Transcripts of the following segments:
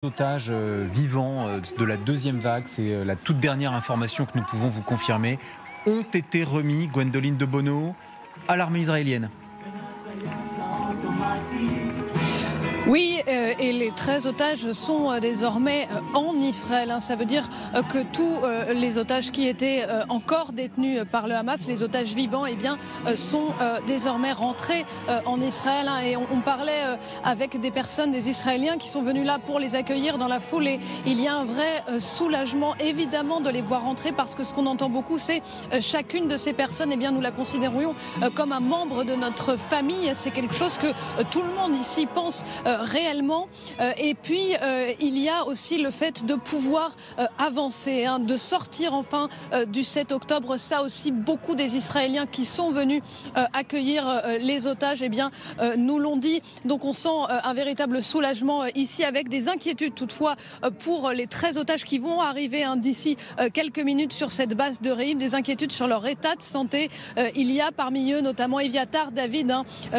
Otages vivants de la deuxième vague, c'est la toute dernière information que nous pouvons vous confirmer, ont été remis, Gwendoline de Bono, à l'armée israélienne. Oui, et les 13 otages sont désormais en Israël. Ça veut dire que tous les otages qui étaient encore détenus par le Hamas, les otages vivants, sont désormais rentrés en Israël. Et on parlait avec des personnes, des Israéliens qui sont venus là pour les accueillir dans la foule. Et il y a un vrai soulagement, évidemment, de les voir rentrer, parce que ce qu'on entend beaucoup, c'est chacune de ces personnes, nous la considérions comme un membre de notre famille. C'est quelque chose que tout le monde ici pense réellement. Et puis il y a aussi le fait de pouvoir avancer, de sortir enfin du 7 octobre. Ça aussi, beaucoup des Israéliens qui sont venus accueillir les otages nous l'ont dit. Donc on sent un véritable soulagement ici, avec des inquiétudes toutefois pour les 13 otages qui vont arriver d'ici quelques minutes sur cette base de Reim, des inquiétudes sur leur état de santé. Il y a parmi eux notamment Eviatar David,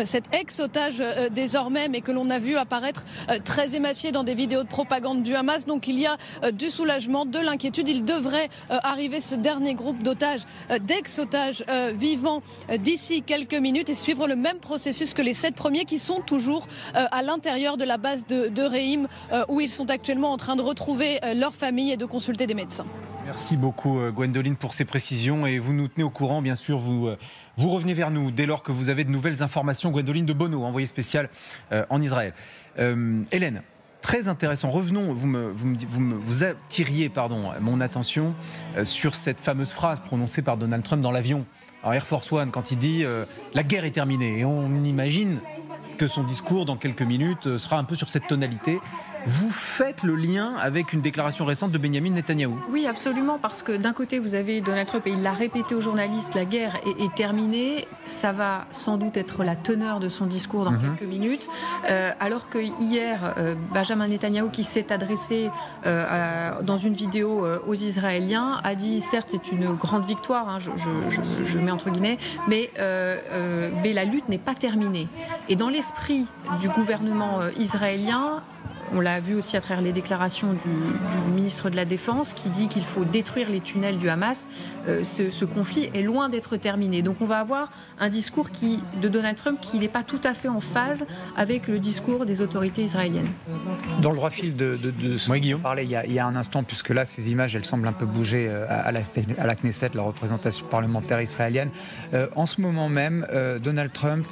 cet ex-otage désormais, mais que l'on a vu apparaître très émacié dans des vidéos de propagande du Hamas. Donc il y a du soulagement, de l'inquiétude. Il devrait arriver ce dernier groupe d'otages, d'ex-otages vivants d'ici quelques minutes, et suivre le même processus que les 7 premiers qui sont toujours à l'intérieur de la base de Reim, où ils sont actuellement en train de retrouver leur famille et de consulter des médecins. Merci beaucoup Gwendoline pour ces précisions, et vous nous tenez au courant, bien sûr, vous revenez vers nous dès lors que vous avez de nouvelles informations. Gwendoline de Bono, envoyée spéciale en Israël. Hélène, très intéressant, revenons, vous attiriez mon attention sur cette fameuse phrase prononcée par Donald Trump dans l'avion, en Air Force One, quand il dit la guerre est terminée, et on imagine que son discours dans quelques minutes sera un peu sur cette tonalité. Vous faites le lien avec une déclaration récente de Benjamin Netanyahou. Oui, absolument, parce que d'un côté, vous avez Donald Trump, et il l'a répété aux journalistes, la guerre est terminée. Ça va sans doute être la teneur de son discours dans quelques minutes. Alors que hier, Benjamin Netanyahou, qui s'est adressé dans une vidéo aux Israéliens, a dit, certes, c'est une grande victoire, je mets entre guillemets, mais la lutte n'est pas terminée. Et dans l'esprit du gouvernement israélien, on l'a vu aussi à travers les déclarations du ministre de la Défense, qui dit qu'il faut détruire les tunnels du Hamas. Ce conflit est loin d'être terminé. Donc on va avoir un discours de Donald Trump qui n'est pas tout à fait en phase avec le discours des autorités israéliennes. Dans le droit fil de ce dont on parlait il y a un instant, puisque là, ces images, elles semblent un peu bouger à la Knesset, la représentation parlementaire israélienne. En ce moment même, Donald Trump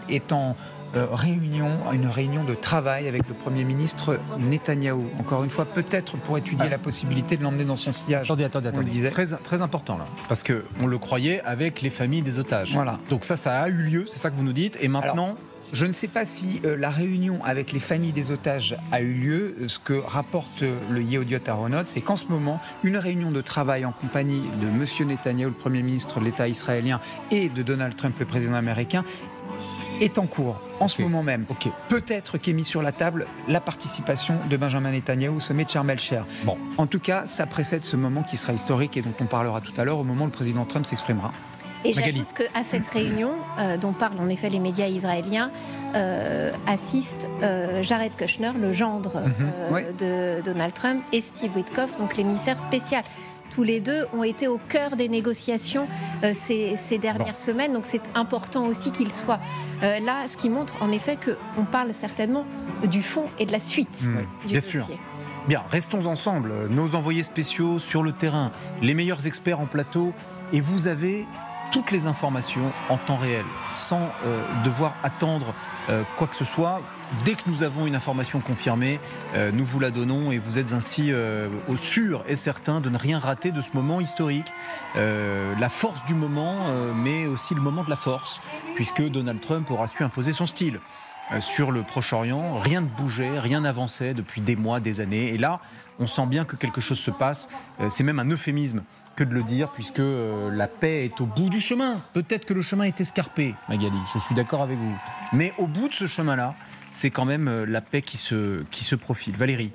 est en une réunion de travail avec le Premier ministre Netanyahou. Encore une fois, peut-être pour étudier la possibilité de l'emmener dans son sillage. Attendez. Très important là, parce qu'on le croyait avec les familles des otages. Voilà. Donc ça a eu lieu, c'est ça que vous nous dites, et maintenant... Alors, je ne sais pas si la réunion avec les familles des otages a eu lieu. Ce que rapporte le Yediot Aharonot, c'est qu'en ce moment, une réunion de travail en compagnie de M. Netanyahou, le Premier ministre de l'État israélien, et de Donald Trump, le président américain, est en cours en ce moment même. Peut-être qu'est mis sur la table la participation de Benjamin Netanyahou au sommet de Sharm el-Sheikh. Bon. En tout cas, ça précède ce moment qui sera historique et dont on parlera tout à l'heure, au moment où le président Trump s'exprimera. Et j'ajoute qu'à cette réunion, dont parlent en effet les médias israéliens, assistent Jared Kushner, le gendre de Donald Trump, et Steve Witkoff, donc l'émissaire spécial. Tous les deux ont été au cœur des négociations ces dernières semaines, donc c'est important aussi qu'ils soient là, ce qui montre en effet qu'on parle certainement du fond et de la suite du dossier. Sûr. Bien, restons ensemble, nos envoyés spéciaux sur le terrain, les meilleurs experts en plateau, et vous avez toutes les informations en temps réel, sans devoir attendre quoi que ce soit. Dès que nous avons une information confirmée, nous vous la donnons, et vous êtes ainsi au sûr et certain de ne rien rater de ce moment historique. La force du moment, mais aussi le moment de la force, puisque Donald Trump aura su imposer son style sur le Proche-Orient. Rien ne bougeait, rien n'avançait depuis des mois, des années. Et là, on sent bien que quelque chose se passe. C'est même un euphémisme que de le dire, puisque la paix est au bout du chemin. Peut-être que le chemin est escarpé, Magali, je suis d'accord avec vous. Mais au bout de ce chemin-là, c'est quand même la paix qui se profile. Valérie.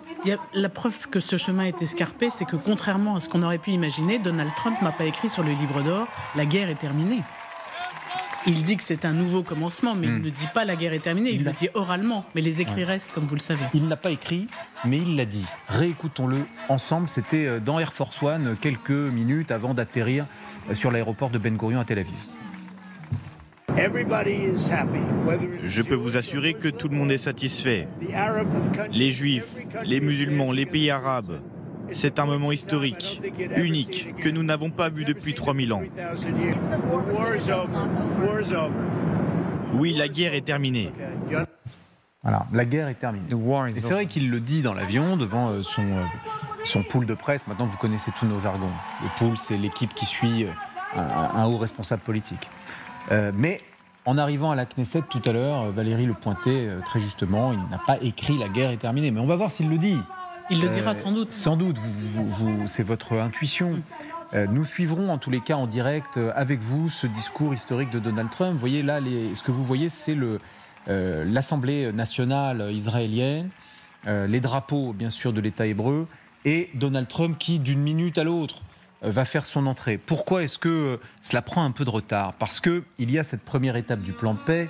La preuve que ce chemin est escarpé, c'est que contrairement à ce qu'on aurait pu imaginer, Donald Trump n'a pas écrit sur le livre d'or « La guerre est terminée ». Il dit que c'est un nouveau commencement, mais il ne dit pas la guerre est terminée. Il le dit oralement, mais les écrits restent, comme vous le savez. Il n'a pas écrit, mais il l'a dit. Réécoutons-le ensemble. C'était dans Air Force One, quelques minutes avant d'atterrir sur l'aéroport de Ben Gurion à Tel Aviv. Je peux vous assurer que tout le monde est satisfait. Les Juifs, les musulmans, les pays arabes. C'est un moment historique, unique, que nous n'avons pas vu depuis 3000 ans. Oui, la guerre est terminée. Voilà, la guerre est terminée. Et c'est vrai qu'il le dit dans l'avion devant son pool de presse. Maintenant, vous connaissez tous nos jargons. Le pool, c'est l'équipe qui suit un haut responsable politique. Mais en arrivant à la Knesset tout à l'heure, Valérie le pointait très justement, il n'a pas écrit la guerre est terminée. Mais on va voir s'il le dit. Il le dira sans doute. Sans doute, c'est votre intuition. Nous suivrons en tous les cas en direct avec vous ce discours historique de Donald Trump. Vous voyez là, ce que vous voyez, c'est l'Assemblée nationale israélienne, les drapeaux bien sûr de l'État hébreu et Donald Trump qui d'une minute à l'autre va faire son entrée. Pourquoi est-ce que cela prend un peu de retard ? Parce qu'il y a cette première étape du plan de paix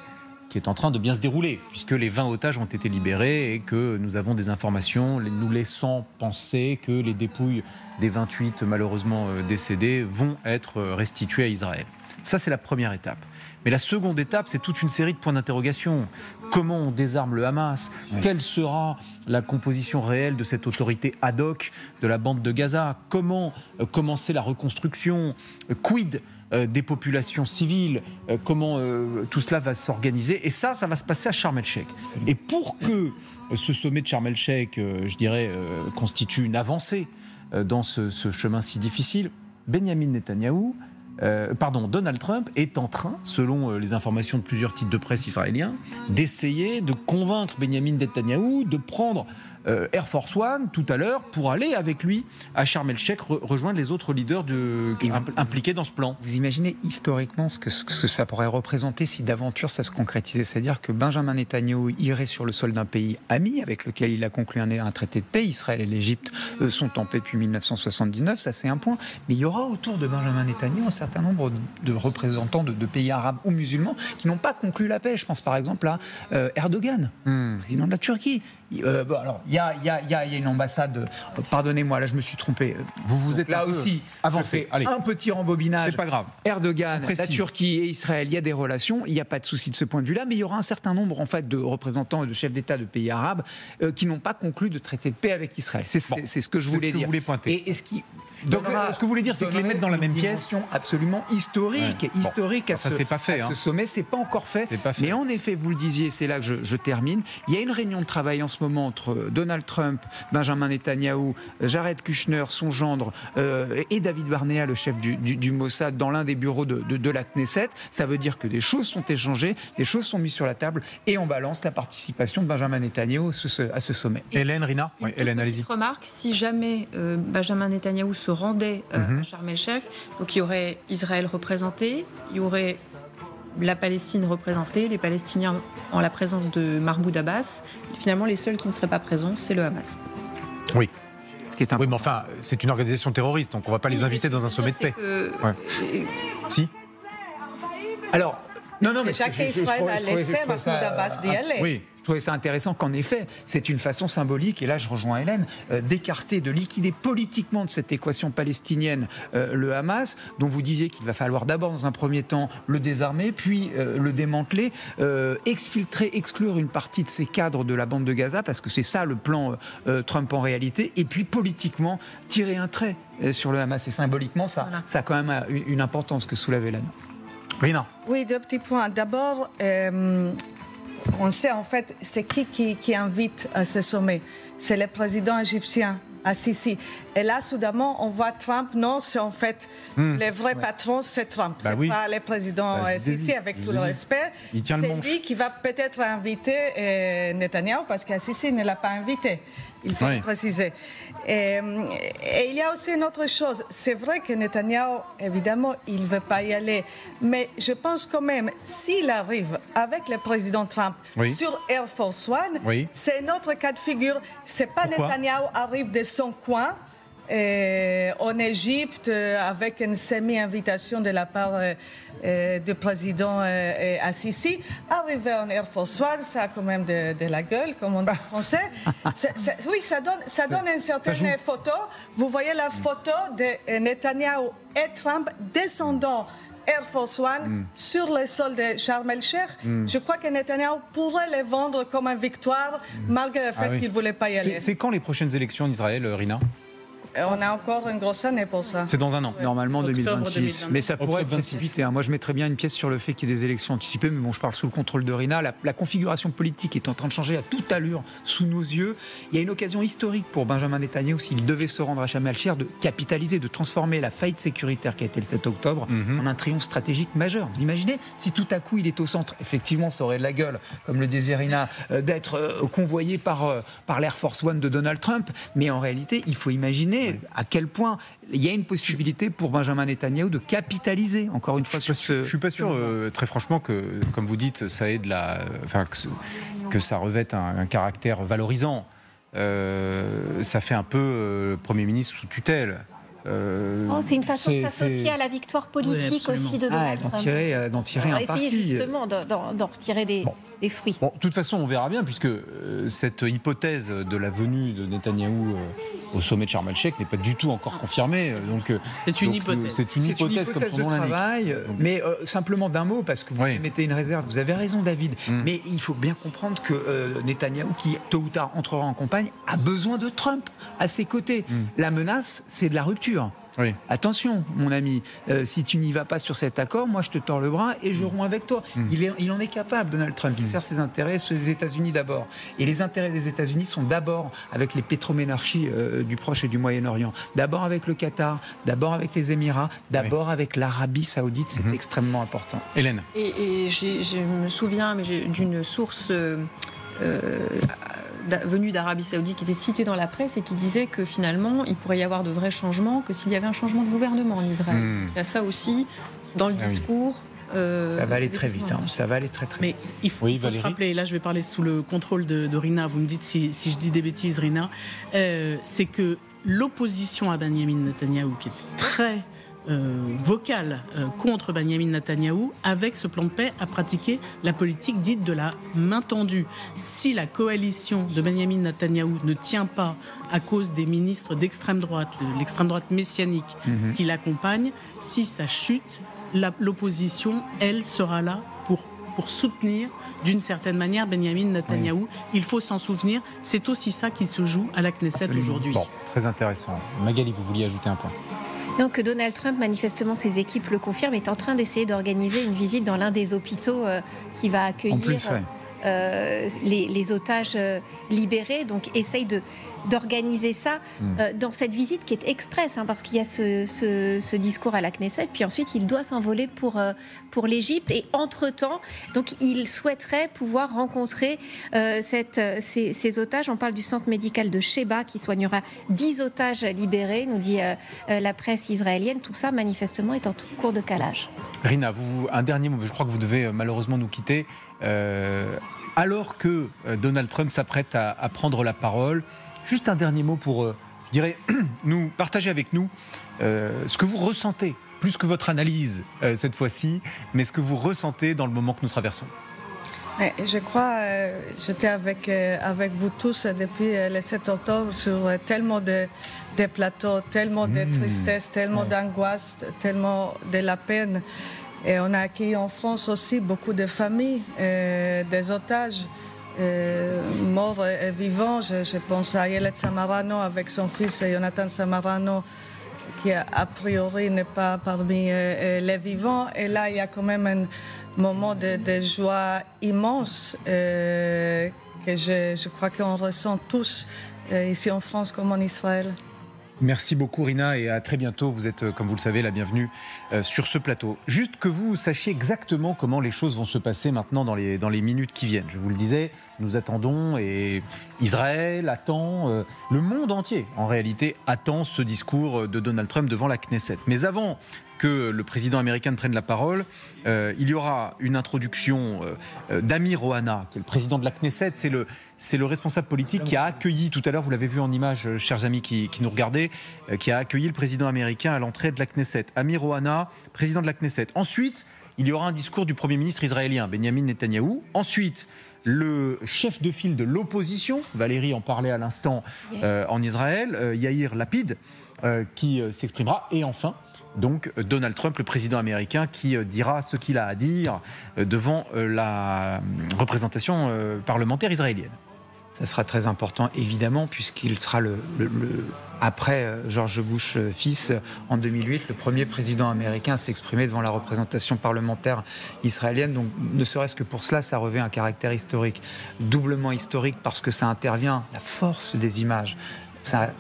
qui est en train de bien se dérouler, puisque les 20 otages ont été libérés et que nous avons des informations nous laissant penser que les dépouilles des 28 malheureusement décédés vont être restituées à Israël. Ça, c'est la première étape. Mais la seconde étape, c'est toute une série de points d'interrogation. Comment on désarme le Hamas ? Quelle sera la composition réelle de cette autorité ad hoc de la bande de Gaza ? Comment commencer la reconstruction ? Quid des populations civiles, comment tout cela va s'organiser. Et ça va se passer à Sharm el-Sheikh. Et pour que ce sommet de Sharm el-Sheikh, je dirais, constitue une avancée dans ce chemin si difficile, Donald Trump est en train, selon les informations de plusieurs titres de presse israéliens, d'essayer de convaincre Benjamin Netanyahou de prendre Air Force One tout à l'heure pour aller avec lui à Sharm el-Sheikh rejoindre les autres leaders impliqués dans ce plan. Vous imaginez historiquement ce que ça pourrait représenter si d'aventure ça se concrétisait, c'est-à-dire que Benjamin Netanyahou irait sur le sol d'un pays ami avec lequel il a conclu un traité de paix. Israël et l'Égypte sont en paix depuis 1979, ça c'est un point. Mais il y aura autour de Benjamin Netanyahou un certain nombre de représentants de pays arabes ou musulmans qui n'ont pas conclu la paix. Je pense par exemple à Erdogan, président de la Turquie. Alors, il y a une ambassade. Pardonnez-moi, là, je me suis trompé. Vous êtes là aussi avancé. Un petit rembobinage. C'est pas grave. Erdogan, la Turquie et Israël, il y a des relations. Il n'y a pas de souci de ce point de vue-là, mais il y aura un certain nombre en fait de représentants et de chefs d'État de pays arabes qui n'ont pas conclu de traité de paix avec Israël. C'est ce que je voulais dire. C'est ce que vous voulez pointer. Et ce qui donc, ce que vous voulez dire, c'est que les mettre dans la même pièce, absolument historique, historique. Ça c'est pas fait. Ce sommet, c'est pas encore fait. Mais en effet, vous le disiez, c'est là que je termine. Il y a une réunion de travail en ce moment entre Donald Trump, Benjamin Netanyahou, Jared Kushner, son gendre, et David Barnea, le chef du Mossad, dans l'un des bureaux de la Knesset. Ça veut dire que des choses sont échangées, des choses sont mises sur la table, et on balance la participation de Benjamin Netanyahou à ce sommet. Hélène, Rina, Hélène, allez-y. Remarque, si jamais Benjamin Netanyahou se rendait à Sharm el-Sheikh, donc il y aurait Israël représenté, il y aurait la Palestine représentée, les Palestiniens en la présence de Mahmoud Abbas. Et finalement, les seuls qui ne seraient pas présents, c'est le Hamas. Oui. Oui, mais enfin, c'est une organisation terroriste, donc on ne va pas les inviter dans un sommet de paix. Si. Alors, non, mais Israël a laissé Mahmoud Abbas d'y aller. Oui. Je trouvais ça intéressant qu'en effet, c'est une façon symbolique, et là je rejoins Hélène, d'écarter, de liquider politiquement de cette équation palestinienne le Hamas, dont vous disiez qu'il va falloir d'abord dans un premier temps le désarmer, puis le démanteler, exfiltrer, exclure une partie de ces cadres de la bande de Gaza, parce que c'est ça le plan Trump en réalité, et puis politiquement tirer un trait sur le Hamas, et symboliquement ça a quand même une importance que soulève Hélène. Rina. Oui, deux petits points. D'abord, on sait en fait, c'est qui invite à ce sommet. C'est le président égyptien, Sisi. Et là, soudainement, on voit Trump. Non, c'est en fait le vrai patron, c'est Trump. C'est pas le président Sisi, avec tout le respect. C'est lui qui va peut-être inviter Netanyahou, parce que Sisi ne l'a pas invité. Il faut le préciser. Et il y a aussi une autre chose. C'est vrai que Netanyahou, évidemment, il ne veut pas y aller. Mais je pense quand même, s'il arrive avec le président Trump sur Air Force One, c'est un autre cas de figure. C'est pas Netanyahou arrive de son coin en Égypte avec une semi-invitation de la part du président Assisi. Arrivé en Air Force One, ça a quand même de la gueule, comme on dit en français. Oui, ça donne une certaine photo. Vous voyez la photo de Netanyahou et Trump descendant Air Force One sur le sol de Sharm el-Sheikh. Je crois que Netanyahou pourrait les vendre comme une victoire malgré le fait qu'il ne voulait pas y aller. C'est quand les prochaines élections en Israël, Rina ? On a encore une grosse année pour ça. C'est dans un an. Normalement 2026. Mais ça pourrait être 26. précipité. Moi, je mettrais bien une pièce sur le fait qu'il y ait des élections anticipées. Mais bon, je parle sous le contrôle de Rina. La configuration politique est en train de changer à toute allure sous nos yeux. Il y a une occasion historique pour Benjamin Netanyahou, s'il devait se rendre à Sharm el-Sheikh, de capitaliser, de transformer la faillite sécuritaire qui a été le 7 octobre en un triomphe stratégique majeur. Vous imaginez si tout à coup il est au centre. Effectivement, ça aurait de la gueule, comme le disait Rina, d'être convoyé par l'Air Force One de Donald Trump. Mais en réalité, il faut imaginer à quel point il y a une possibilité pour Benjamin Netanyahou de capitaliser, encore une fois, sur ce... Je ne suis pas sûr, très franchement, que, comme vous dites, ça ait que ça revête un caractère valorisant. Ça fait un peu Premier ministre sous tutelle. C'est une façon de s'associer à la victoire politique aussi de Donald Trump. D'en tirer un parti. Essayer justement d'en retirer des fruits. Bon, de toute façon, on verra bien, puisque cette hypothèse de la venue de Netanyahou au sommet de Sharm el-Sheikh n'est pas du tout encore confirmée. C'est une hypothèse. C'est une hypothèse comme son nom l'indique. Mais simplement d'un mot, parce que vous mettez une réserve. Vous avez raison, David. Mais il faut bien comprendre que Netanyahou, qui tôt ou tard entrera en campagne, a besoin de Trump à ses côtés. La menace, c'est de la rupture. Oui. Attention, mon ami, si tu n'y vas pas sur cet accord, moi je te tords le bras et je romps avec toi. Il en est capable, Donald Trump. Il sert ses intérêts, ceux des États-Unis d'abord. Et les intérêts des États-Unis sont d'abord avec les pétroménarchies du Proche et du Moyen-Orient. D'abord avec le Qatar, d'abord avec les Émirats, d'abord avec l'Arabie Saoudite. C'est extrêmement important. Hélène. Et je me souviens d'une source venue d'Arabie Saoudite qui était citée dans la presse et qui disait que finalement il pourrait y avoir de vrais changements que s'il y avait un changement de gouvernement en Israël. Il y a ça aussi dans le discours. Ça va aller très vite, ça va aller très vite. Mais il faut se rappeler, et là je vais parler sous le contrôle de Rina, vous me dites si je dis des bêtises, Rina, c'est que l'opposition à Benjamin Netanyahou, qui est très vocale contre Benjamin Netanyahou, avec ce plan de paix, a pratiqué la politique dite de la main tendue. Si la coalition de Benjamin Netanyahou ne tient pas à cause des ministres d'extrême droite, l'extrême droite messianique qui l'accompagne, si ça chute, l'opposition, elle, sera là pour soutenir d'une certaine manière Benjamin Netanyahou. Il faut s'en souvenir, c'est aussi ça qui se joue à la Knesset aujourd'hui. Bon, très intéressant. Magali, vous vouliez ajouter un point? Donc Donald Trump, manifestement ses équipes le confirment, est en train d'essayer d'organiser une visite dans l'un des hôpitaux qui va accueillir les otages libérés. Donc essaye d'organiser ça dans cette visite qui est express, parce qu'il y a ce discours à la Knesset, puis ensuite il doit s'envoler pour l'Égypte. Et entre-temps, donc il souhaiterait pouvoir rencontrer ces otages. On parle du centre médical de Sheba qui soignera 10 otages libérés, nous dit la presse israélienne. Tout ça, manifestement, est en cours de calage. Rina, un dernier mot, je crois que vous devez malheureusement nous quitter. Alors que Donald Trump s'apprête à prendre la parole, juste un dernier mot pour, je dirais, nous partager avec nous ce que vous ressentez, plus que votre analyse cette fois-ci, mais ce que vous ressentez dans le moment que nous traversons. Je crois, j'étais avec vous tous depuis le 7 octobre sur tellement de plateaux, tellement de tristesse, tellement d'angoisse, tellement de la peine. Et on a accueilli en France aussi beaucoup de familles, des otages morts et vivants. Je pense à Ayelet Samarano avec son fils Jonathan Samarano, qui a priori n'est pas parmi les vivants. Et là, il y a quand même un moment de joie immense que je crois qu'on ressent tous ici en France comme en Israël. Merci beaucoup Rina et à très bientôt. Vous êtes, comme vous le savez, la bienvenue sur ce plateau. Juste que vous sachiez exactement comment les choses vont se passer maintenant dans les minutes qui viennent. Je vous le disais, nous attendons et Israël attend, le monde entier en réalité attend ce discours de Donald Trump devant la Knesset. Mais avant que le président américain ne prenne la parole, il y aura une introduction d'Amir Ohana, qui est le président de la Knesset. C'est le responsable politique qui a accueilli, tout à l'heure, vous l'avez vu en image, chers amis qui nous regardaient, qui a accueilli le président américain à l'entrée de la Knesset. Amir Ohana, président de la Knesset. Ensuite, il y aura un discours du Premier ministre israélien, Benjamin Netanyahou. Ensuite, le chef de file de l'opposition, Valérie en parlait à l'instant en Israël, Yair Lapid, qui s'exprimera. Et enfin, donc Donald Trump, le président américain, qui dira ce qu'il a à dire devant la représentation parlementaire israélienne. Ça sera très important, évidemment, puisqu'il sera après George Bush fils, en 2008, le premier président américain à s'exprimer devant la représentation parlementaire israélienne. Donc, ne serait-ce que pour cela, ça revêt un caractère historique. Doublement historique parce que ça intervient, la force des images. Ça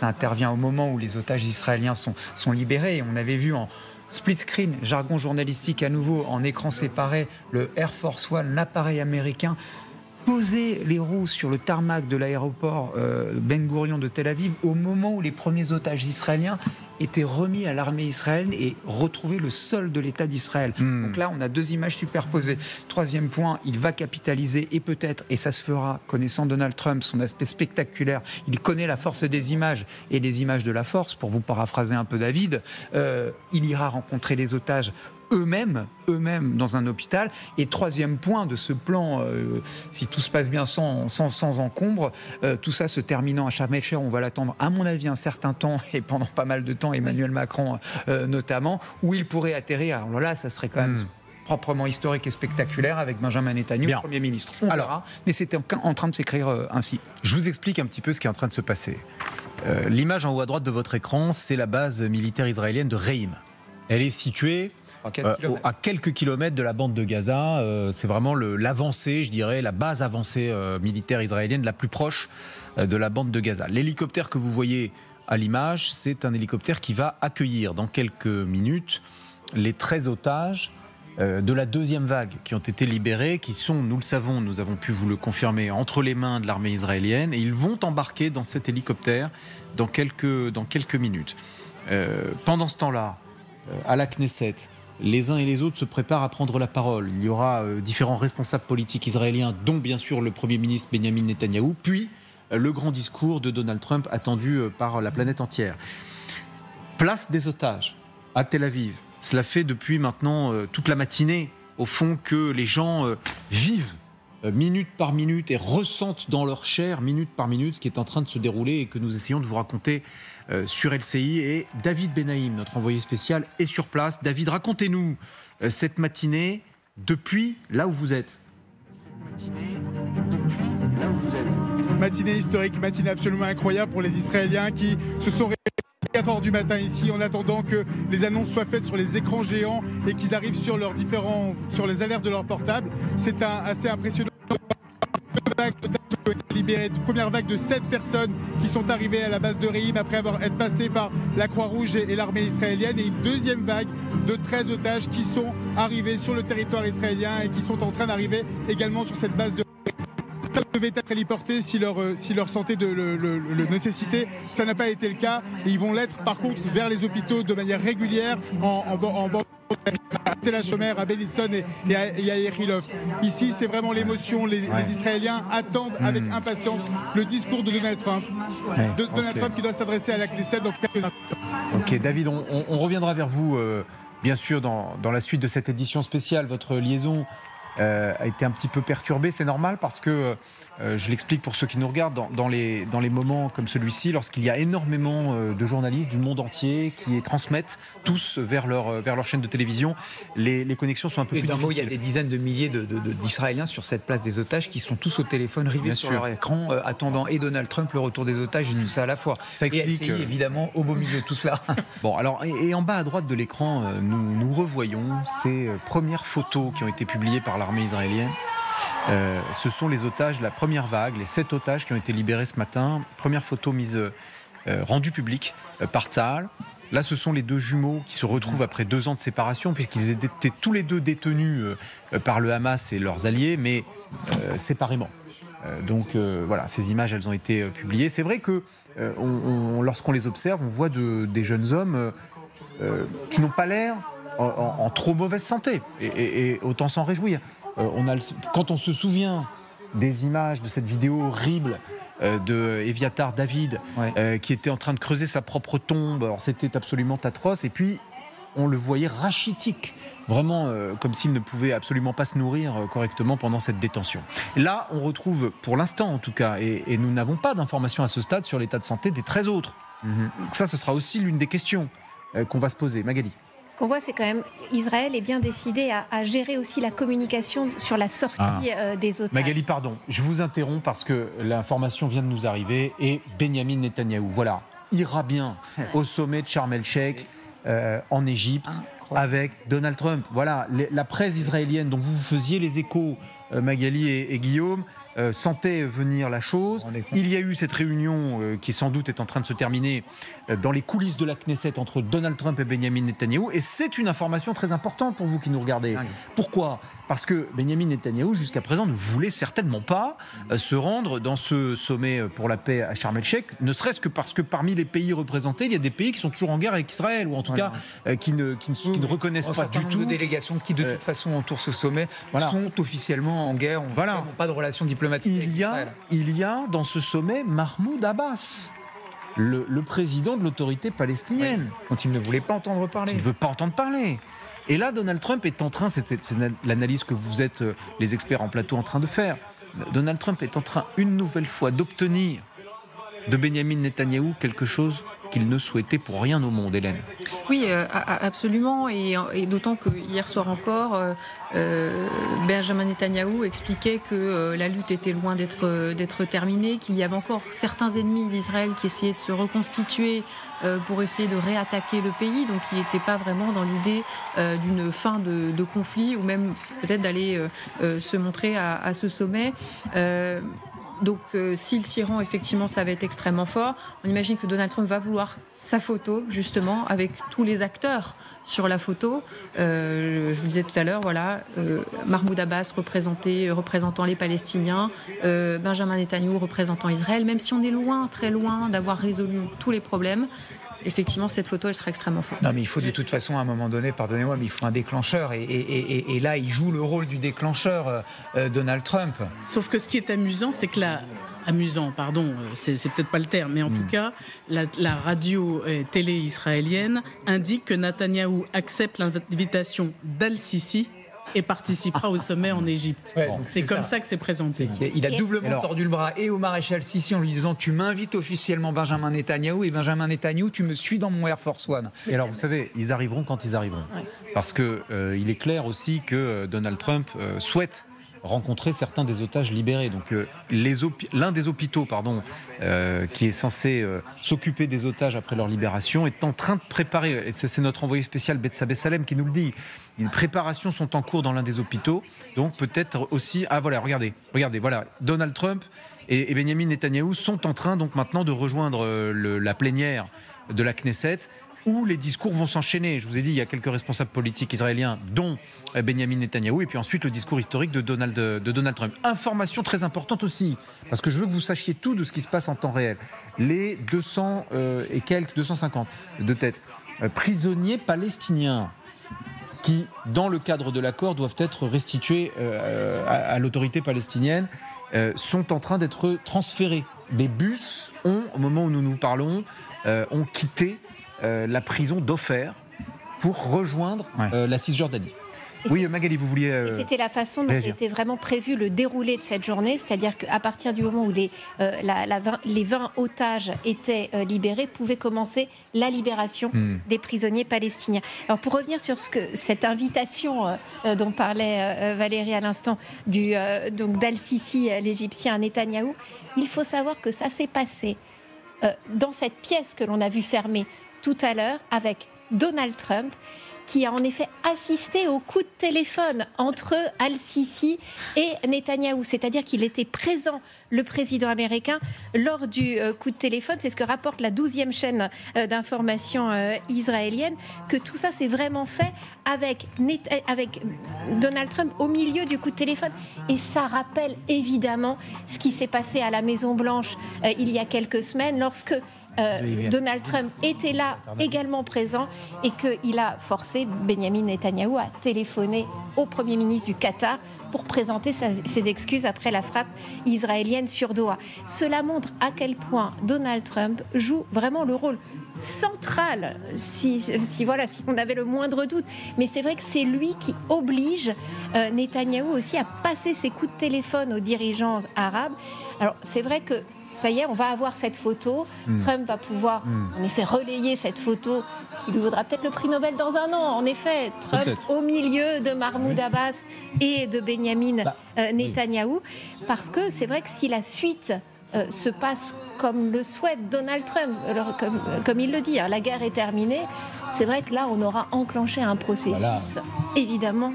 intervient au moment où les otages israéliens sont libérés. On avait vu en split screen, jargon journalistique à nouveau, en écran séparé, le Air Force One, l'appareil américain, poser les roues sur le tarmac de l'aéroport Ben Gourion de Tel Aviv au moment où les premiers otages israéliens étaient remis à l'armée israélienne et retrouver le sol de l'État d'Israël. Donc là, on a deux images superposées. Troisième point, il va capitaliser et peut-être, et ça se fera, connaissant Donald Trump, son aspect spectaculaire, il connaît la force des images et les images de la force, pour vous paraphraser un peu David, il ira rencontrer les otages eux-mêmes dans un hôpital. Et troisième point de ce plan, si tout se passe bien sans encombre, tout ça se terminant à Sharm el-Sheikh, on va l'attendre à mon avis un certain temps et pendant pas mal de temps, Emmanuel Macron notamment, où il pourrait atterrir. Alors là, ça serait quand même proprement historique et spectaculaire avec Benjamin Netanyahou, Premier ministre. On verra, mais c'était en train de s'écrire ainsi. Je vous explique un petit peu ce qui est en train de se passer. L'image en haut à droite de votre écran, c'est la base militaire israélienne de Reim. Elle est située à quelques kilomètres de la bande de Gaza. C'est vraiment l'avancée, je dirais, la base avancée militaire israélienne la plus proche de la bande de Gaza. L'hélicoptère que vous voyez à l'image, c'est un hélicoptère qui va accueillir dans quelques minutes les 13 otages de la deuxième vague qui ont été libérés, qui sont, nous le savons, nous avons pu vous le confirmer, entre les mains de l'armée israélienne, et ils vont embarquer dans cet hélicoptère dans quelques minutes. Pendant ce temps-là, à la Knesset, les uns et les autres se préparent à prendre la parole. Il y aura différents responsables politiques israéliens, dont bien sûr le Premier ministre Benjamin Netanyahou, puis le grand discours de Donald Trump attendu par la planète entière. Place des otages à Tel Aviv. Cela fait depuis maintenant toute la matinée, au fond, que les gens vivent minute par minute et ressentent dans leur chair, minute par minute, ce qui est en train de se dérouler et que nous essayons de vous raconter sur LCI. Et David Benaïm, notre envoyé spécial, est sur place. David, racontez-nous cette matinée depuis là où vous êtes. Matinée historique, matinée absolument incroyable pour les Israéliens qui se sont réveillés à 4h du matin ici en attendant que les annonces soient faites sur les écrans géants et qu'ils arrivent sur les alertes de leur portable. C'est assez impressionnant. Deux vagues ont été libérées. Une première vague de 7 personnes qui sont arrivées à la base de Reim après être passées par la Croix-Rouge et l'armée israélienne, et une deuxième vague de 13 otages qui sont arrivés sur le territoire israélien et qui sont en train d'arriver également sur cette base de devaient être héliportés si leur santé le nécessitait. Ça n'a pas été le cas et ils vont l'être par contre vers les hôpitaux de manière régulière en bord à Tel Hashomer, à Beilinson et à Ichilov. Ici, c'est vraiment l'émotion. Les Israéliens attendent avec impatience le discours de Donald Trump. Donald Trump qui doit s'adresser à la Knesset dans quelques instants. Ok, David, on reviendra vers vous, bien sûr, dans la suite de cette édition spéciale. Votre liaison a été un petit peu perturbée, c'est normal parce que, je l'explique pour ceux qui nous regardent, dans les moments comme celui-ci, lorsqu'il y a énormément de journalistes du monde entier qui transmettent tous vers leur chaîne de télévision, les connexions sont un peu plus difficiles. Il y a des dizaines de milliers d'Israéliens sur cette place des otages qui sont tous au téléphone rivés sur leur écran, attendant et Donald Trump, le retour des otages et tout ça à la fois. Ça explique, et LCI, évidemment, au beau milieu de tout cela. Bon, alors, et en bas à droite de l'écran, nous revoyons ces premières photos qui ont été publiées par l'armée israélienne. Ce sont les otages de la première vague, les 7 otages qui ont été libérés ce matin. Première photo rendue publique par Tzahal. Là, ce sont les 2 jumeaux qui se retrouvent après 2 ans de séparation, puisqu'ils étaient tous les 2 détenus par le Hamas et leurs alliés, mais séparément. Donc voilà, ces images, elles ont été publiées. C'est vrai que lorsqu'on les observe, on voit des jeunes hommes qui n'ont pas l'air en trop mauvaise santé, et autant s'en réjouir. Quand on se souvient des images de cette vidéo horrible de Eviatar David, qui était en train de creuser sa propre tombe, alors c'était absolument atroce, et puis on le voyait rachitique, vraiment comme s'il ne pouvait absolument pas se nourrir correctement pendant cette détention. Là, on retrouve, pour l'instant en tout cas, et nous n'avons pas d'informations à ce stade sur l'état de santé des 13 autres. Donc ça, ce sera aussi l'une des questions qu'on va se poser. Magali. Ce qu'on voit, c'est quand même Israël est bien décidé à gérer aussi la communication sur la sortie des otages. Magali, pardon, je vous interromps parce que l'information vient de nous arriver et Benyamin Netanyahou, voilà, ira bien au sommet de Sharm el-Sheikh en Égypte avec Donald Trump. Voilà, la presse israélienne dont vous faisiez les échos, Magali et Guillaume, sentait venir la chose. Il y a eu cette réunion qui sans doute est en train de se terminer dans les coulisses de la Knesset entre Donald Trump et Benyamin Netanyahou, et c'est une information très importante pour vous qui nous regardez. Pourquoi ? Parce que Benyamin Netanyahou jusqu'à présent ne voulait certainement pas se rendre dans ce sommet pour la paix à Sharm el-Sheikh, ne serait-ce que parce que parmi les pays représentés, il y a des pays qui sont toujours en guerre avec Israël, ou en tout cas qui ne reconnaissent pas du tout. De délégations qui de toute façon entourent ce sommet sont officiellement en guerre, n'ont pas de relations diplomatiques avec Israël. Il y a dans ce sommet Mahmoud Abbas, le président de l'autorité palestinienne, dont il ne voulait pas entendre parler. Il ne veut pas entendre parler. Et là, Donald Trump est en train, c'est l'analyse que vous êtes, les experts en plateau, en train de faire. Donald Trump est en train, une nouvelle fois, d'obtenir de Benyamin Netanyahou quelque chose qu'il ne souhaitait pour rien au monde, Hélène. Oui, absolument, et d'autant que hier soir encore, Benjamin Netanyahou expliquait que la lutte était loin d'être terminée, qu'il y avait encore certains ennemis d'Israël qui essayaient de se reconstituer pour essayer de réattaquer le pays, donc il n'était pas vraiment dans l'idée d'une fin de conflit, ou même peut-être d'aller se montrer à ce sommet. Donc, s'il s'y rend, effectivement, ça va être extrêmement fort. On imagine que Donald Trump va vouloir sa photo, justement, avec tous les acteurs sur la photo. Je vous disais tout à l'heure, voilà, Mahmoud Abbas représentant les Palestiniens, Benjamin Netanyahou représentant Israël. Même si on est loin, très loin, d'avoir résolu tous les problèmes, effectivement, cette photo, elle sera extrêmement forte. Non, mais il faut de toute façon, à un moment donné, pardonnez-moi, mais il faut un déclencheur. Et là, il joue le rôle du déclencheur, Donald Trump. Sauf que ce qui est amusant, c'est que c'est peut-être pas le terme, mais en tout cas, la radio télé israélienne indique que Netanyahou accepte l'invitation d'Al-Sisi et participera au sommet en Égypte. C'est comme ça que c'est présenté. Il a doublement tordu le bras et au maréchal Sissi en lui disant: tu m'invites officiellement Benjamin Netanyahou, et Benjamin Netanyahou, tu me suis dans mon Air Force One. Et alors vous savez, ils arriveront quand ils arriveront. Parce que il est clair aussi que Donald Trump souhaite rencontrer certains des otages libérés. Donc l'un des hôpitaux qui est censé s'occuper des otages après leur libération est en train de préparer, et c'est notre envoyé spécial Betsabé Salem qui nous le dit, les préparations sont en cours dans l'un des hôpitaux, donc peut-être aussi... Ah voilà, regardez, voilà, Donald Trump et Benyamin Netanyahou sont en train donc maintenant de rejoindre la plénière de la Knesset, où les discours vont s'enchaîner. Je vous ai dit, il y a quelques responsables politiques israéliens, dont Benyamin Netanyahou, et puis ensuite le discours historique de Donald Trump. Information très importante aussi, parce que je veux que vous sachiez tout de ce qui se passe en temps réel. Les 250 de tête, prisonniers palestiniens qui, dans le cadre de l'accord, doivent être restitués à l'autorité palestinienne, sont en train d'être transférés. Les bus au moment où nous nous parlons, ont quitté la prison d'Ofer pour rejoindre la Cisjordanie. Oui, Magali, vous vouliez... C'était la façon dont était vraiment prévu le déroulé de cette journée, c'est-à-dire qu'à partir du moment où les 20 otages étaient libérés, pouvait commencer la libération des prisonniers palestiniens. Alors pour revenir sur cette invitation dont parlait Valérie à l'instant, donc d'Al-Sisi, l'Égyptien, à Netanyahou, il faut savoir que ça s'est passé dans cette pièce que l'on a vue fermée tout à l'heure avec Donald Trump, qui a en effet assisté au coup de téléphone entre Al-Sisi et Netanyahou. C'est-à-dire qu'il était présent, le président américain, lors du coup de téléphone. C'est ce que rapporte la 12e chaîne d'information israélienne, que tout ça s'est vraiment fait avec Donald Trump au milieu du coup de téléphone. Et ça rappelle évidemment ce qui s'est passé à la Maison-Blanche il y a quelques semaines, lorsque Donald Trump était là, également présent, et qu'il a forcé Benyamin Netanyahou à téléphoner au Premier ministre du Qatar pour présenter ses excuses après la frappe israélienne sur Doha. Cela montre à quel point Donald Trump joue vraiment le rôle central, si on avait le moindre doute. Mais c'est vrai que c'est lui qui oblige Netanyahou aussi à passer ses coups de téléphone aux dirigeants arabes. Alors c'est vrai que ça y est, on va avoir cette photo. Trump va pouvoir, en effet, relayer cette photo qui lui vaudra peut-être le prix Nobel dans un an. En effet, Trump au milieu de Mahmoud Abbas et de Benyamin Netanyahou. Parce que c'est vrai que si la suite se passe comme le souhaite Donald Trump, alors, comme il le dit, la guerre est terminée, c'est vrai que là, on aura enclenché un processus évidemment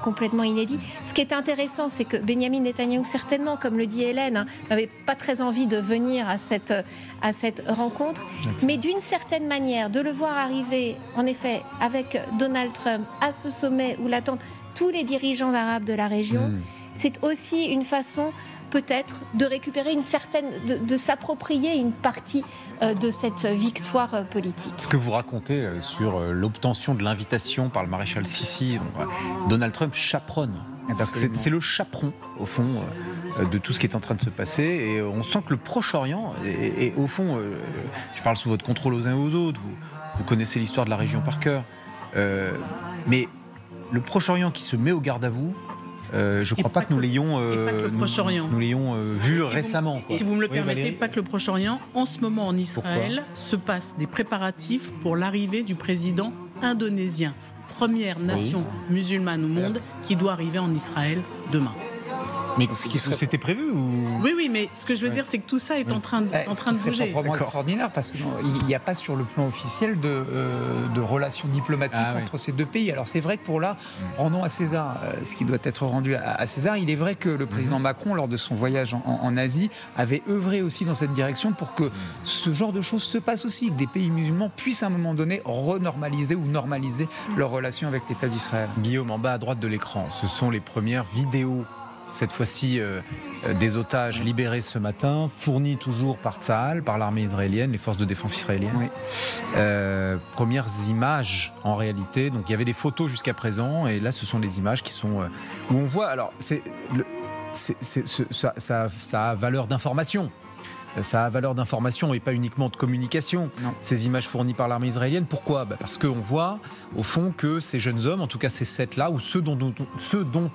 complètement inédit. Ce qui est intéressant, c'est que Benyamin Netanyahou, certainement, comme le dit Hélène, n'avait pas très envie de venir à cette rencontre, mais d'une certaine manière, de le voir arriver, en effet, avec Donald Trump à ce sommet où l'attendent tous les dirigeants arabes de la région, c'est aussi une façon peut-être de récupérer une certaine, de s'approprier une partie de cette victoire politique. Ce que vous racontez sur l'obtention de l'invitation par le maréchal Sissi, Donald Trump chaperonne. C'est le chaperon, au fond, de tout ce qui est en train de se passer. Et on sent que le Proche-Orient, et au fond, je parle sous votre contrôle aux uns et aux autres, vous connaissez l'histoire de la région par cœur, mais le Proche-Orient qui se met au garde à vous, je ne crois pas que nous l'ayons vu récemment. Si vous me le permettez, pas que le Proche-Orient. En ce moment, en Israël, se passent des préparatifs pour l'arrivée du président indonésien, première nation musulmane au monde, qui doit arriver en Israël demain. Mais c'était prévu ou... Oui, mais ce que je veux dire, c'est que tout ça est en train de bouger. C'est proprement extraordinaire parce qu'il n'y a pas sur le plan officiel de relations diplomatiques entre ces deux pays. Alors c'est vrai que pour là, rendons à César ce qui doit être rendu à César. Il est vrai que le président Macron, lors de son voyage en Asie, avait œuvré aussi dans cette direction pour que ce genre de choses se passe aussi, que des pays musulmans puissent à un moment donné renormaliser ou normaliser leurs relations avec l'État d'Israël. Guillaume, en bas à droite de l'écran, ce sont les premières vidéos, cette fois-ci des otages libérés ce matin, fournis toujours par Tsahal, par l'armée israélienne, les forces de défense israéliennes. Premières images en réalité, donc il y avait des photos jusqu'à présent, et là ce sont les images qui sont où on voit, alors ça a valeur d'information. Ça a valeur d'information et pas uniquement de communication, ces images fournies par l'armée israélienne. Pourquoi ? Parce qu'on voit, au fond, que ces jeunes hommes, en tout cas ces 7-là, ou ceux dont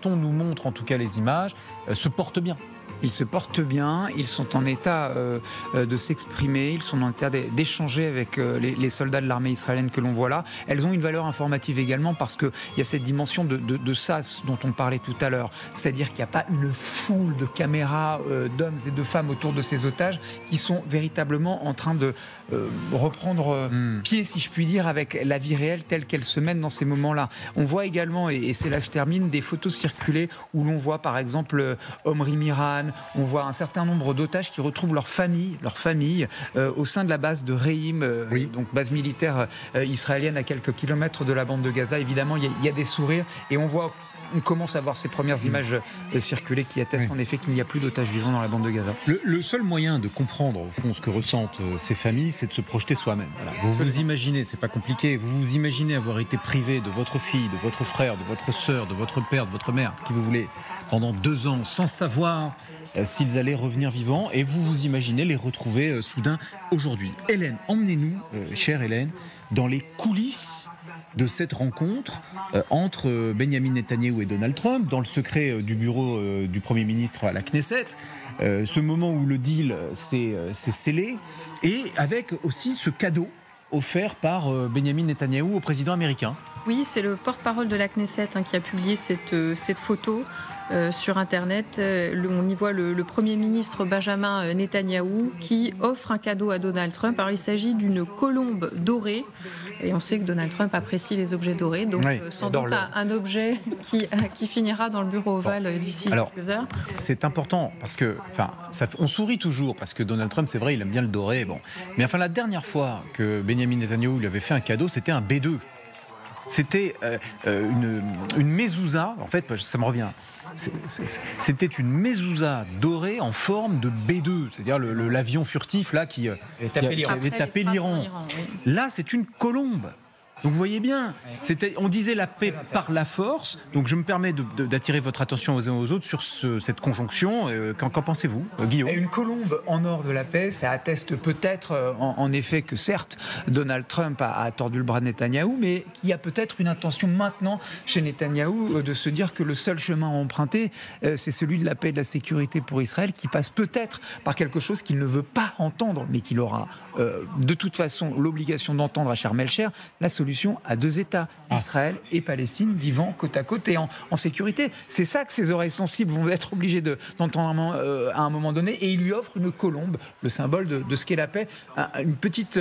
on nous montre en tout cas les images, se portent bien. Ils se portent bien, ils sont en état de s'exprimer, ils sont en état d'échanger avec les soldats de l'armée israélienne que l'on voit là. Elles ont une valeur informative également parce qu'il y a cette dimension de sas dont on parlait tout à l'heure. C'est-à-dire qu'il n'y a pas une foule de caméras d'hommes et de femmes autour de ces otages qui sont véritablement en train de reprendre pied, si je puis dire, avec la vie réelle telle qu'elle se mène dans ces moments-là. On voit également, et c'est là que je termine, des photos circuler où l'on voit par exemple Omri Miran. On voit un certain nombre d'otages qui retrouvent leur famille au sein de la base de Reim, donc base militaire israélienne à quelques kilomètres de la bande de Gaza. Évidemment, il y a des sourires et on commence à voir ces premières images circuler qui attestent en effet qu'il n'y a plus d'otages vivants dans la bande de Gaza. Le seul moyen de comprendre au fond ce que ressentent ces familles, c'est de se projeter soi-même. Voilà. Vous vous imaginez, c'est pas compliqué, vous vous imaginez avoir été privé de votre fille, de votre frère, de votre sœur, de votre père, de votre mère, qui vous voulez, pendant 2 ans, sans savoir s'ils allaient revenir vivants, et vous vous imaginez les retrouver soudain aujourd'hui. Hélène, emmenez-nous, chère Hélène, dans les coulisses de cette rencontre entre Benyamin Netanyahou et Donald Trump, dans le secret du bureau du Premier ministre à la Knesset, ce moment où le deal s'est scellé, et avec aussi ce cadeau offert par Benyamin Netanyahou au président américain. Oui, c'est le porte-parole de la Knesset qui a publié cette photo. Sur Internet, on y voit le Premier ministre Benjamin Netanyahou qui offre un cadeau à Donald Trump. Alors, il s'agit d'une colombe dorée, et on sait que Donald Trump apprécie les objets dorés, donc sans doute un objet qui finira dans le bureau ovale d'ici quelques heures. C'est important, parce que on sourit toujours, parce que Donald Trump, c'est vrai, il aime bien le doré. Mais la dernière fois que Benyamin Netanyahou lui avait fait un cadeau, c'était un B2. C'était une mezouza, en fait, ça me revient. c'était une mezouza dorée en forme de B2, c'est-à-dire l'avion furtif là qui avait tapé l'Iran. Oui. Là, c'est une colombe. Donc vous voyez bien, on disait la paix par la force. Donc je me permets d'attirer votre attention aux uns aux autres sur cette conjonction. Qu'en pensez-vous, Guillaume ? Une colombe en or de la paix, ça atteste peut-être en effet que certes Donald Trump a tordu le bras de Netanyahou, mais qu'il y a peut-être une intention maintenant chez Netanyahou de se dire que le seul chemin à emprunter, c'est celui de la paix et de la sécurité pour Israël, qui passe peut-être par quelque chose qu'il ne veut pas entendre, mais qu'il aura de toute façon l'obligation d'entendre à Sharm el-Sheikh, la solution à 2 États, Israël et Palestine, vivant côte à côte et en sécurité. C'est ça que ces oreilles sensibles vont être obligées d'entendre à un moment donné. Et il lui offre une colombe, le symbole de ce qu'est la paix. Une petite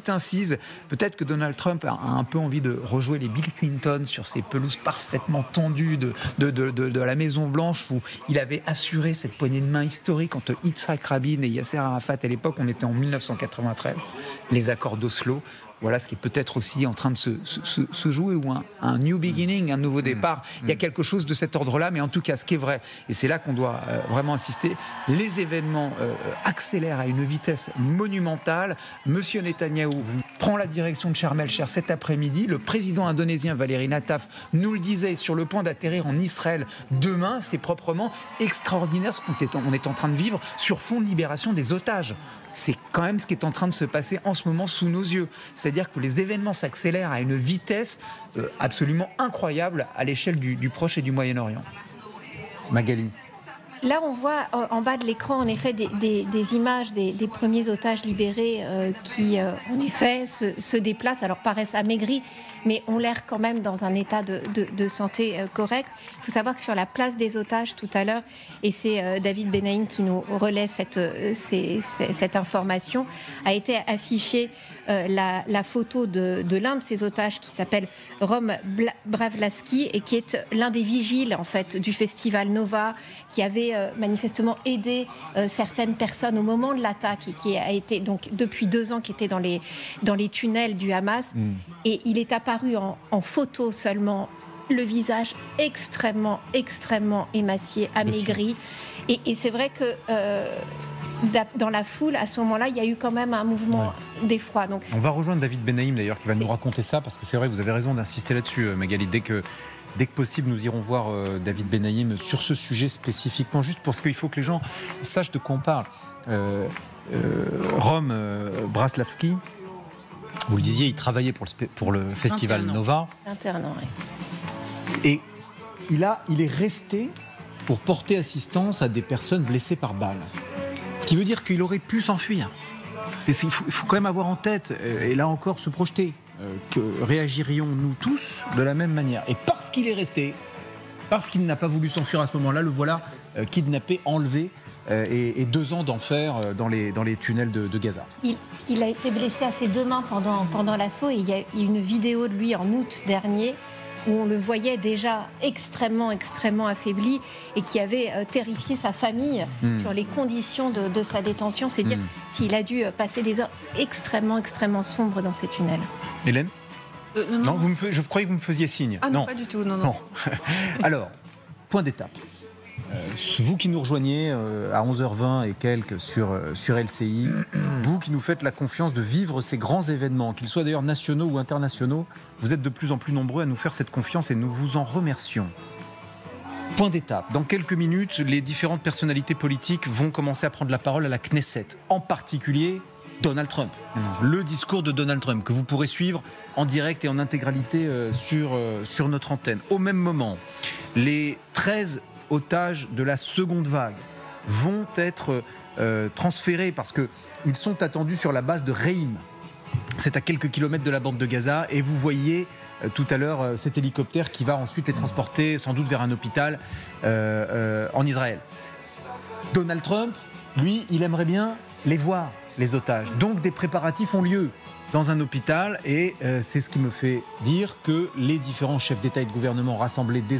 incise. Peut-être que Donald Trump a un peu envie de rejouer les Bill Clinton sur ces pelouses parfaitement tendues de la Maison Blanche, où il avait assuré cette poignée de main historique entre Yitzhak Rabin et Yasser Arafat. À l'époque, on était en 1993, les accords d'Oslo. Voilà ce qui est peut-être aussi en train de se jouer, ou un new beginning, un nouveau départ. Il y a quelque chose de cet ordre-là, mais en tout cas, ce qui est vrai, et c'est là qu'on doit vraiment insister, les événements accélèrent à une vitesse monumentale. Monsieur Netanyahou prend la direction de Sharm el-Sheikh cet après-midi. Le président indonésien Valéry Nataf nous le disait, sur le point d'atterrir en Israël demain. C'est proprement extraordinaire ce qu'on est en train de vivre sur fond de libération des otages. C'est quand même ce qui est en train de se passer en ce moment sous nos yeux. C'est-à-dire que les événements s'accélèrent à une vitesse absolument incroyable à l'échelle du Proche et du Moyen-Orient. Magali. Là, on voit en bas de l'écran, en effet, des images des premiers otages libérés qui, en effet, se déplacent, alors paraissent amaigris, mais ont l'air quand même dans un état de santé correct. Il faut savoir que sur la place des otages, tout à l'heure, et c'est David Benaïm qui nous relaie cette information, a été affichée la photo de l'un de ces otages qui s'appelle Rom Bravlaski et qui est l'un des vigiles, en fait, du festival Nova, qui avait manifestement aidé certaines personnes au moment de l'attaque et qui a été donc depuis 2 ans qui était dans les tunnels du Hamas. Et il est apparu en photo seulement, le visage extrêmement émacié, amaigri. Et c'est vrai que dans la foule, à ce moment-là, il y a eu quand même un mouvement d'effroi. Donc, on va rejoindre David Benaïm d'ailleurs qui va nous raconter ça, parce que c'est vrai, vous avez raison d'insister là-dessus, Magali. Dès que possible, nous irons voir David Benaïm sur ce sujet spécifiquement, juste parce qu'il faut que les gens sachent de quoi on parle. Rom Bravlaski, vous le disiez, il travaillait pour le festival Nova. Internant, oui. Et il est resté pour porter assistance à des personnes blessées par balle. Ce qui veut dire qu'il aurait pu s'enfuir. Il faut quand même avoir en tête, et là encore se projeter, que réagirions-nous tous de la même manière. Et parce qu'il est resté, parce qu'il n'a pas voulu s'enfuir à ce moment-là, le voilà kidnappé, enlevé, et 2 ans d'enfer dans les tunnels de Gaza. Il a été blessé à ses 2 mains pendant l'assaut, et il y a une vidéo de lui en août dernier où on le voyait déjà extrêmement affaibli et qui avait terrifié sa famille sur les conditions de sa détention. C'est dire s'il a dû passer des heures extrêmement sombres dans ces tunnels. Hélène ? Non, je croyais que vous me faisiez signe. Ah non, pas du tout, non. Alors, point d'étape. Vous qui nous rejoignez à 11h20 et quelques sur LCI, vous qui nous faites la confiance de vivre ces grands événements, qu'ils soient d'ailleurs nationaux ou internationaux, vous êtes de plus en plus nombreux à nous faire cette confiance et nous vous en remercions. Point d'étape. Dans quelques minutes, les différentes personnalités politiques vont commencer à prendre la parole à la Knesset, en particulier Donald Trump. Le discours de Donald Trump que vous pourrez suivre en direct et en intégralité sur notre antenne. Au même moment, les 13 otages de la seconde vague vont être transférés parce qu'ils sont attendus sur la base de Reim. C'est à quelques kilomètres de la bande de Gaza et vous voyez tout à l'heure cet hélicoptère qui va ensuite les transporter sans doute vers un hôpital en Israël. Donald Trump, lui, il aimerait bien les voir, les otages. Donc des préparatifs ont lieu dans un hôpital et c'est ce qui me fait dire que les différents chefs d'État et de gouvernement rassemblés dès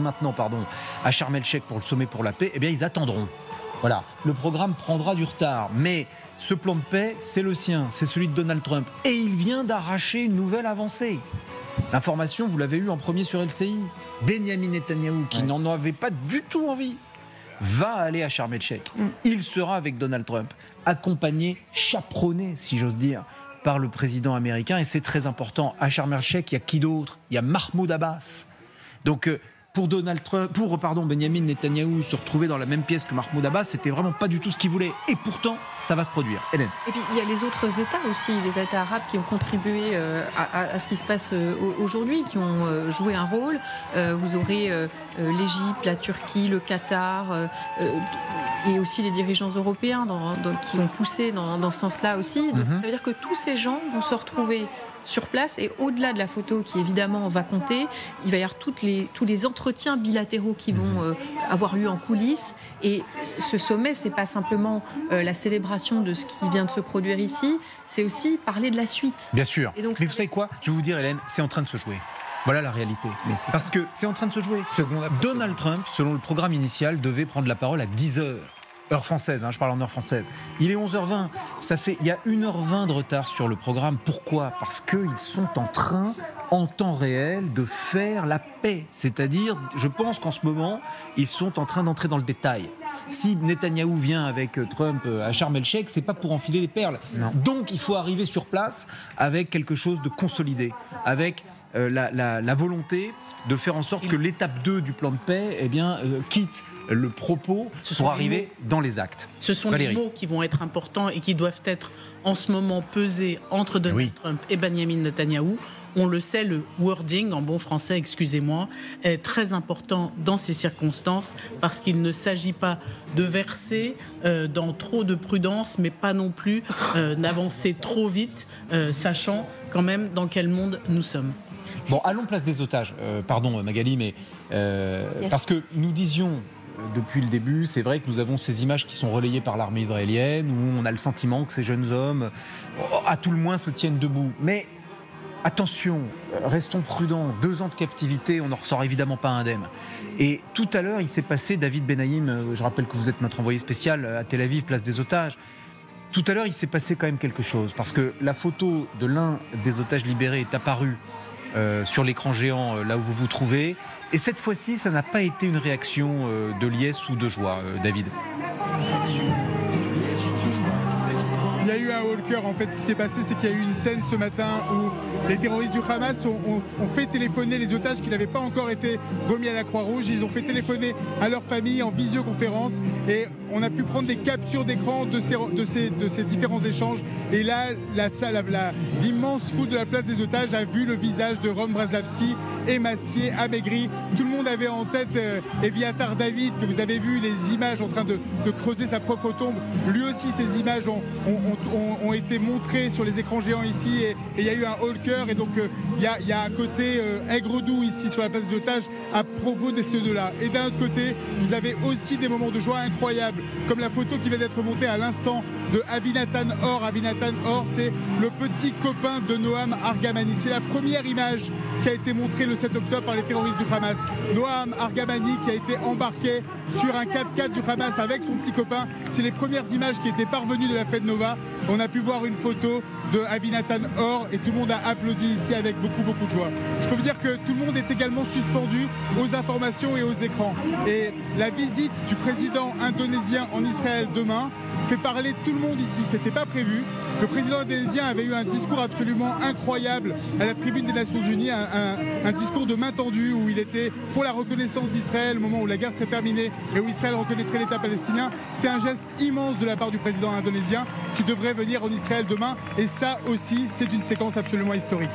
maintenant, à Sharm el-Sheikh pour le sommet pour la paix, eh bien ils attendront. Voilà, le programme prendra du retard, mais ce plan de paix, c'est le sien, c'est celui de Donald Trump et il vient d'arracher une nouvelle avancée. L'information, vous l'avez eue en premier sur LCI. Benyamin Netanyahou, qui n'en avait pas du tout envie, va aller à Sharm el-Sheikh. Il sera avec Donald Trump, accompagné, chaperonné, si j'ose dire, par le président américain. Et c'est très important. À Sharm el-Sheikh, il y a qui d'autre? Il y a Mahmoud Abbas. Donc, pour Benyamin Netanyahou se retrouver dans la même pièce que Mahmoud Abbas, c'était vraiment pas du tout ce qu'il voulait. Et pourtant, ça va se produire. Hélène. Et puis il y a les autres États aussi, les États arabes qui ont contribué à ce qui se passe aujourd'hui, qui ont joué un rôle. Vous aurez l'Égypte, la Turquie, le Qatar, et aussi les dirigeants européens qui ont poussé dans ce sens-là aussi. Donc, ça veut dire que tous ces gens vont se retrouver sur place, et au-delà de la photo qui évidemment va compter, il va y avoir tous les entretiens bilatéraux qui vont avoir lieu en coulisses. Et ce sommet, c'est pas simplement la célébration de ce qui vient de se produire ici, c'est aussi parler de la suite. Bien sûr. Et donc, mais vous savez quoi? Je vais vous dire, Hélène, c'est en train de se jouer. Voilà la réalité. Parce que c'est en train de se jouer. Donald Trump, selon le programme initial, devait prendre la parole à 10h. Heure française, je parle en heure française. Il est 11h20. Il y a 1h20 de retard sur le programme. Pourquoi? Parce qu'ils sont en train, en temps réel, de faire la paix. C'est-à-dire, je pense qu'en ce moment, ils sont en train d'entrer dans le détail. Si Netanyahou vient avec Trump à Sharm el-Sheikh, c'est pas pour enfiler les perles. Non. Donc, il faut arriver sur place avec quelque chose de consolidé, avec la volonté de faire en sorte que l'étape 2 du plan de paix quitte le propos pour arriver dans les actes. Ce sont les mots qui vont être importants et qui doivent être en ce moment pesés entre Donald Trump et Benyamin Netanyahou. On le sait, le wording, en bon français, excusez-moi, est très important dans ces circonstances parce qu'il ne s'agit pas de verser dans trop de prudence, mais pas non plus d'avancer trop vite, sachant quand même dans quel monde nous sommes. Bon, allons place des otages. Pardon Magali, mais parce que nous disions depuis le début, c'est vrai que nous avons ces images qui sont relayées par l'armée israélienne où on a le sentiment que ces jeunes hommes, à tout le moins, se tiennent debout. Mais attention, restons prudents. 2 ans de captivité, on n'en ressort évidemment pas indemne. Et tout à l'heure, il s'est passé, David Benaïm, je rappelle que vous êtes notre envoyé spécial à Tel Aviv, place des otages. Tout à l'heure, il s'est passé quand même quelque chose parce que la photo de l'un des otages libérés est apparue sur l'écran géant là où vous vous trouvez. Et cette fois-ci, ça n'a pas été une réaction de liesse ou de joie, David. Il y a eu un haut le cœur. En fait, ce qui s'est passé, c'est qu'il y a eu une scène ce matin où les terroristes du Hamas ont fait téléphoner les otages qui n'avaient pas encore été remis à la Croix-Rouge. Ils ont fait téléphoner à leur famille en visioconférence et on a pu prendre des captures d'écran de ces différents échanges. Et là, l'immense foule de la place des otages a vu le visage de Ron Breslavski émacié, amaigri. Tout le monde avait en tête Eviatar David, que vous avez vu les images en train de creuser sa propre tombe. Lui aussi, ces images ont été montrées sur les écrans géants ici et il y a eu un haut le cœur. Et donc, il y a un côté aigre-doux ici sur la place des otages à propos de ceux deux-là. Et d'un autre côté, vous avez aussi des moments de joie incroyables, comme la photo qui vient d'être montée à l'instant de Avinatan Or. Avinatan Or, c'est le petit copain de Noam Argamani. C'est la première image qui a été montrée le 7 octobre par les terroristes du Hamas. Noam Argamani qui a été embarqué sur un 4x4 du Hamas avec son petit copain. C'est les premières images qui étaient parvenues de la fête Nova. On a pu voir une photo de Avinatan Or et tout le monde a applaudi ici avec beaucoup de joie. Je peux vous dire que tout le monde est également suspendu aux informations et aux écrans. Et la visite du président indonésien en Israël demain fait parler tout le monde ici. C'était pas prévu. Le président indonésien avait eu un discours absolument incroyable à la tribune des Nations Unies, un discours de main tendue où il était pour la reconnaissance d'Israël au moment où la guerre serait terminée et où Israël reconnaîtrait l'État palestinien. C'est un geste immense de la part du président indonésien qui devrait venir en Israël demain. Et ça aussi, c'est une séquence absolument historique.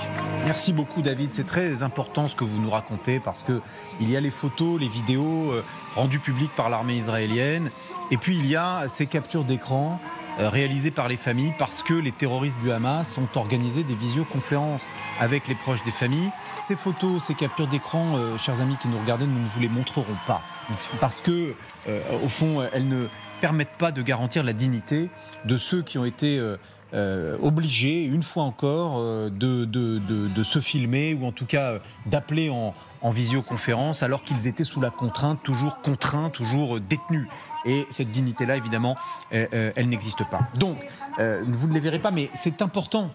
Merci beaucoup David, c'est très important ce que vous nous racontez parce qu'il y a les photos, les vidéos rendues publiques par l'armée israélienne et puis il y a ces captures d'écran réalisées par les familles parce que les terroristes du Hamas ont organisé des visioconférences avec les proches des familles. Ces photos, ces captures d'écran, chers amis qui nous regardez, nous ne vous les montrerons pas parce que au fond, elles ne permettent pas de garantir la dignité de ceux qui ont été obligés, une fois encore, de se filmer ou en tout cas d'appeler en visioconférence alors qu'ils étaient sous la contrainte, toujours contraints, toujours détenus. Et cette dignité-là, évidemment, elle n'existe pas. Donc, vous ne les verrez pas, mais c'est important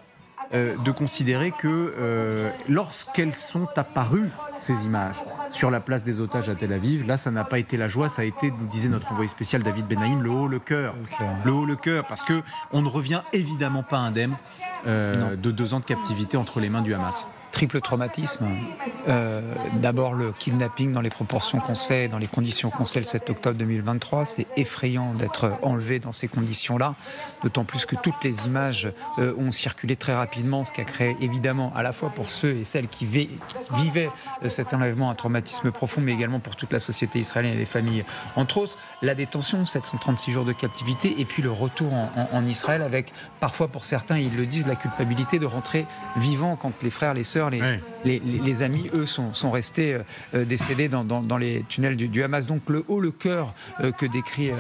de considérer que lorsqu'elles sont apparues, ces images, sur la place des otages à Tel Aviv, là, ça n'a pas été la joie, ça a été, nous disait notre envoyé spécial David Benaïm, le haut le cœur. Le haut le cœur, parce qu'on ne revient évidemment pas indemne de 2 ans de captivité entre les mains du Hamas. Triple traumatisme. D'abord le kidnapping dans les proportions qu'on sait, dans les conditions qu'on sait le 7 octobre 2023. C'est effrayant d'être enlevé dans ces conditions-là, d'autant plus que toutes les images ont circulé très rapidement, ce qui a créé évidemment à la fois pour ceux et celles qui vivaient cet enlèvement un traumatisme profond, mais également pour toute la société israélienne et les familles. Entre autres, la détention, 736 jours de captivité, et puis le retour en Israël avec parfois pour certains, ils le disent, la culpabilité de rentrer vivant quand les frères, les sœurs, les amis, eux, sont restés décédés dans les tunnels du Hamas. Donc le haut le cœur que décrit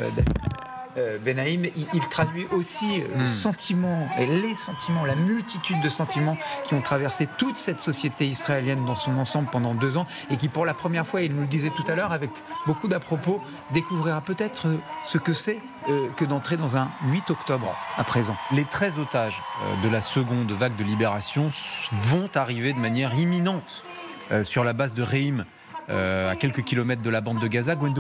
Benaïm, il traduit aussi le sentiment et les sentiments, la multitude de sentiments qui ont traversé toute cette société israélienne dans son ensemble pendant 2 ans et qui pour la première fois, il nous le disait tout à l'heure avec beaucoup d'à-propos, découvrira peut-être ce que c'est que d'entrer dans un 8 octobre à présent. Les 13 otages de la seconde vague de libération vont arriver de manière imminente sur la base de Reim, à quelques kilomètres de la bande de Gaza.